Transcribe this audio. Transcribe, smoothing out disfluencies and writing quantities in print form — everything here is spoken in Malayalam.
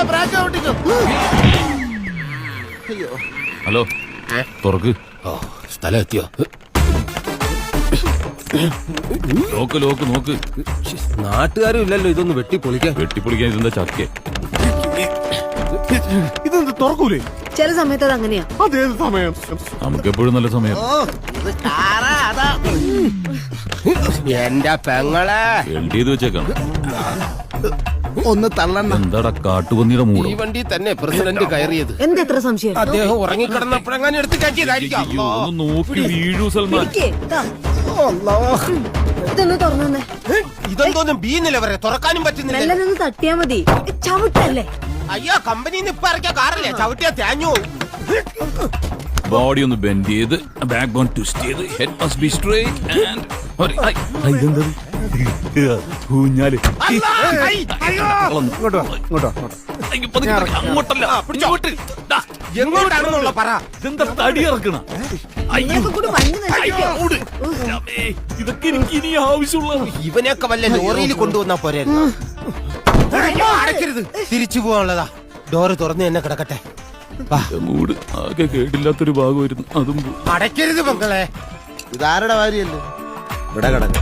ബ്രേക്ക് ഔട്ടിക്കോ. അയ്യോ. ഹലോ, തുറക്ക്. സ്ഥലം എത്തിയോ? ലോക്ക് ലോക്ക് നോക്ക്. നാട്ടുകാരും ഇല്ലല്ലോ ഇതൊന്ന് വെട്ടിപ്പൊളിക്കാൻ. വെട്ടിപ്പൊളിക്കാൻ ഇതെന്താ ചക്കേ? ഇതെന്ത് തുറക്കൂലേ? ചില സമയത്ത് അത് അങ്ങനെയാ. അതേത് സമയം? നമുക്കെപ്പോഴും നല്ല സമയം. എന്റെ പെങ്ങളെ വെൽഡ് ചെയ്ത് വെച്ചേക്കാണ്. ഒന്ന് തള്ളണ്ട. എന്താടാ കാട്ടുപന്നിയുടെ മൂട്? ഈ വണ്ടി തന്നെ പ്രസിഡന്റ് കയറിയത്. എന്തെത്ര സംശയം? അദ്ദേഹം ഉറങ്ങിക്കിടന്നപ്പോഴെങ്ങനെ എടുത്ത് കയറ്റിയതായിരിക്കാം. അയ്യോ, ഒന്ന് നോക്കി വീഴൂ സൽമാൻ. ഇരിക്ക്, ദാ. ഇതൊന്ന് തുറന്നേ. ഇതെന്തോന്നും ബി നിലവരെ തുറക്കാനും പറ്റുന്നില്ല. നല്ലതൊന്ന് തട്ടിയാ മതി. ചവിട്ടല്ലേ? അയ്യോ, കമ്പനിന്ന് ഇപ്പൊ ഇറക്കിയ കാറല്ലേ, ചവിട്ടിയാ തേഞ്ഞു. ബോഡി ഒന്ന് ബെൻഡ് ചെയ്ത്, ബാക്ക് ബോൺ ട്വിസ്റ്റ് ചെയ്ത്, head must be straight and ഊഞ്ഞാല്. അങ്ങോട്ടല്ല, എങ്ങോട്ടാണെന്നുള്ള പറ. ഇതെന്താ തടി ഇറക്കണ? നിങ്ങൾക്ക് കൂടി വണ്ടി നശിപ്പിക്കോ? ഇതൊക്കെ എനിക്ക് ഇനി ആവശ്യമുള്ള. ഇവനെയൊക്കെ വല്ല ലോറിയിൽ കൊണ്ടുവന്നാ പോരെ. അടയ്ക്കരുത്, തിരിച്ചു പോവാനുള്ളതാ. ഡോറ് തുറന്ന് തന്നെ കിടക്കട്ടെ. മൂട് ആകെ കേട്ടില്ലാത്തൊരു ഭാഗമായിരുന്നു, അതും അടയ്ക്കരുത് മക്കളെ. ഇതാരുടെ കാര്യല്ലേ? ഇവിടെ കിടക്ക.